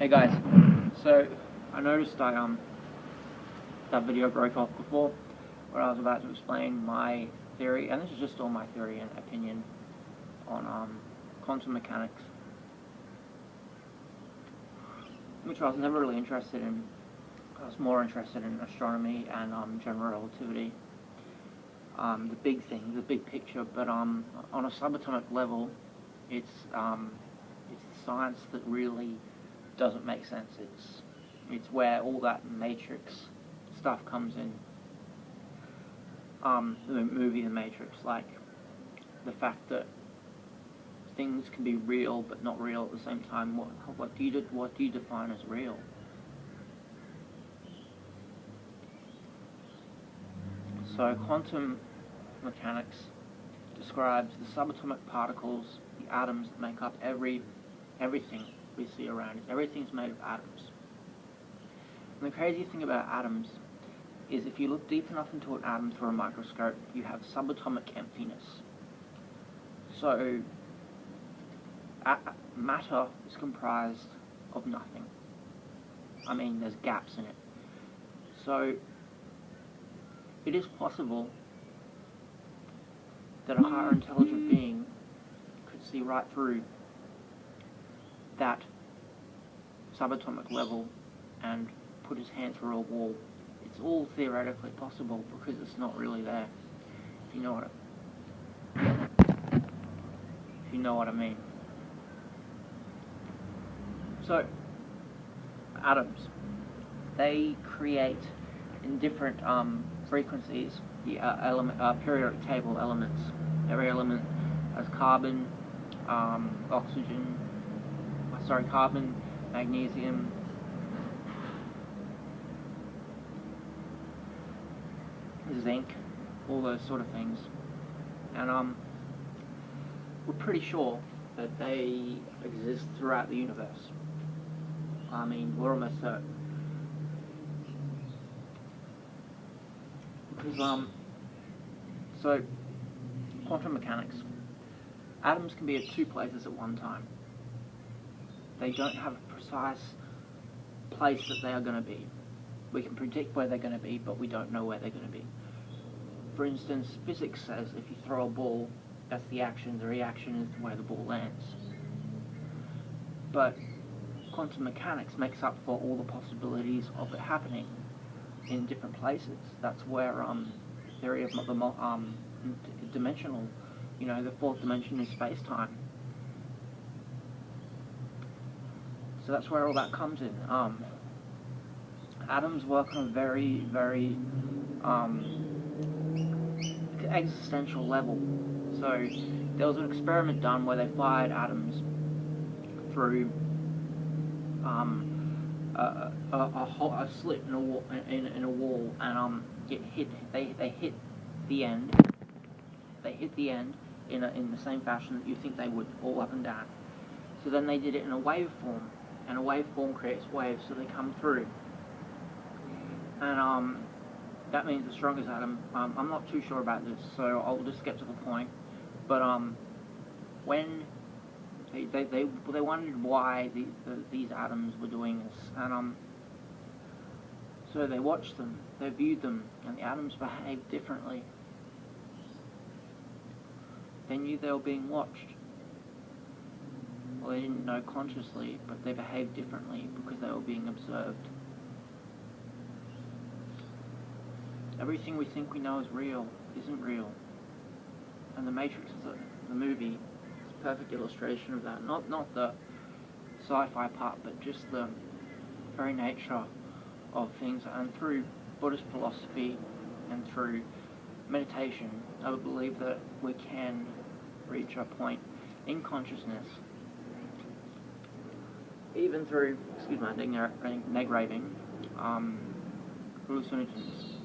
Hey guys, so I noticed that video broke off before where I was about to explain my theory, and this is just all my theory and opinion on quantum mechanics, which I was never really interested in. I was more interested in astronomy and general relativity, the big thing, the big picture. But on a subatomic level, it's the science that really doesn't make sense. It's where all that matrix stuff comes in. The movie The Matrix, like the fact that things can be real but not real at the same time. What do you define as real? So quantum mechanics describes the subatomic particles, the atoms that make up everything we see around us. Everything's made of atoms. And the crazy thing about atoms is if you look deep enough into an atom through a microscope, you have subatomic emptiness. So matter is comprised of nothing. I mean, there's gaps in it. So it is possible that a higher intelligent being could see right through that subatomic level and put his hand through a wall. It's all theoretically possible because it's not really there. If you know what I mean. So atoms, they create in different frequencies the periodic table elements. Every element has carbon, carbon, magnesium, zinc, all those sort of things. And we're pretty sure that they exist throughout the universe. I mean, we're almost certain. Because, so, quantum mechanics, atoms can be at two places at one time. They don't have a precise place that they are going to be. We can predict where they're going to be, but we don't know where they're going to be. For instance, physics says if you throw a ball, that's the action, the reaction is where the ball lands. But quantum mechanics makes up for all the possibilities of it happening in different places. That's where theory of the dimensional, the fourth dimension is space-time. So that's where all that comes in. Atoms work on a very, very existential level. So there was an experiment done where they fired atoms through a slit in a wall, and they hit the end. They hit the end in the same fashion that you think they would, all up and down. So then they did it in a waveform, and a waveform creates waves, so they come through. And that means the strongest atom. I'm not too sure about this, so I'll just get to the point. But when they wondered why these atoms were doing this, and so they watched them, they viewed them, and the atoms behaved differently. They knew they were being watched. Well, they didn't know consciously, but they behaved differently because they were being observed. Everything we think we know is real isn't real. And The Matrix is the movie is a perfect illustration of that. Not the sci-fi part, but just the very nature of things. And through Buddhist philosophy and through meditation, I would believe that we can reach a point in consciousness, even through, excuse my neg raving, hallucinogens.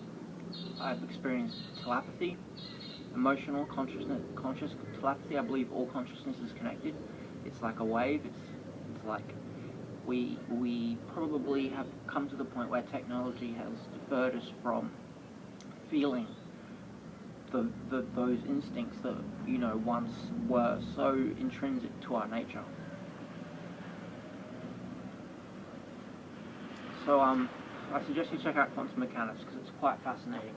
I've experienced telepathy, emotional conscious telepathy. I believe all consciousness is connected. It's like a wave. It's like we probably have come to the point where technology has deferred us from feeling those instincts that once were so intrinsic to our nature. So I suggest you check out quantum mechanics because it's quite fascinating.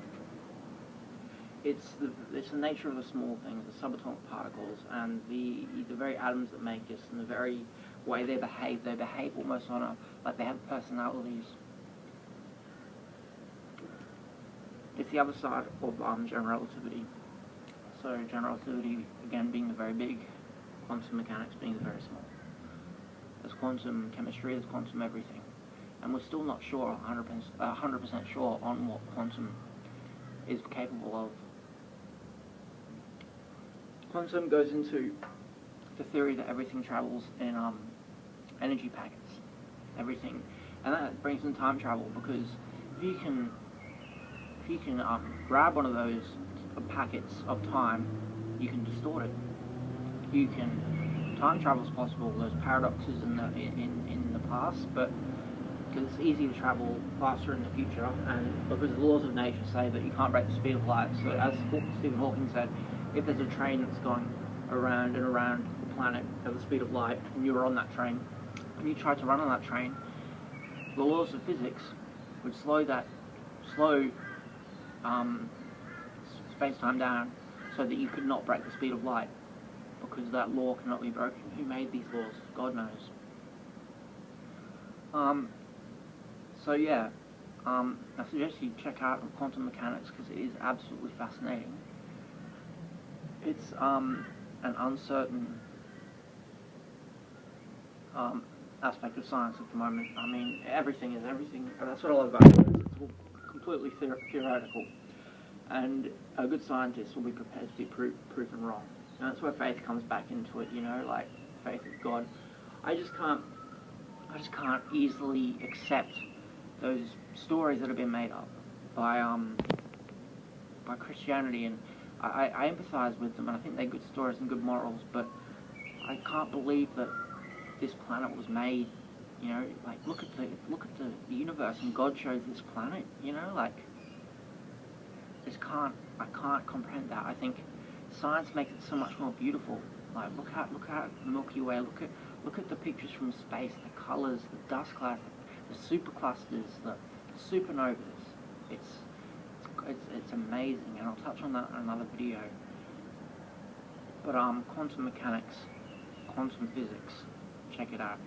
It's the nature of the small things, the subatomic particles, and the very atoms that make us, and the very way they behave. They behave almost on a like they have personalities. It's the other side of general relativity. So general relativity again being the very big, quantum mechanics being the very small. There's quantum chemistry, there's quantum everything, and we're still not sure 100% sure on what quantum is capable of. Quantum goes into the theory that everything travels in energy packets, everything, and that brings in time travel because if you can grab one of those packets of time, you can distort it. You can time travel is possible. There's paradoxes in the past, but because it's easy to travel faster in the future, and because the laws of nature say that you can't break the speed of light. So as Stephen Hawking said, if there's a train that's going around and around the planet at the speed of light, and you were on that train, and you tried to run on that train, the laws of physics would slow space-time down so that you could not break the speed of light, because that law cannot be broken. Who made these laws? God knows. So yeah, I suggest you check out quantum mechanics because it is absolutely fascinating. It's an uncertain aspect of science at the moment. I mean, everything is everything. And that's what I love about it. It's all completely theoretical, and a good scientist will be prepared to be proven wrong. And that's where faith comes back into it. You know, like faith in God. I just can't easily accept those stories that have been made up by Christianity, and I empathize with them, and I think they're good stories and good morals, but I can't believe that this planet was made. You know, like look at the universe, and God chose this planet. You know, like I can't comprehend that. I think science makes it so much more beautiful. Like look at the Milky Way. Look at the pictures from space, the colors, the dust clouds, the superclusters, the supernovas. It's amazing, and I'll touch on that in another video. But quantum mechanics, quantum physics, check it out.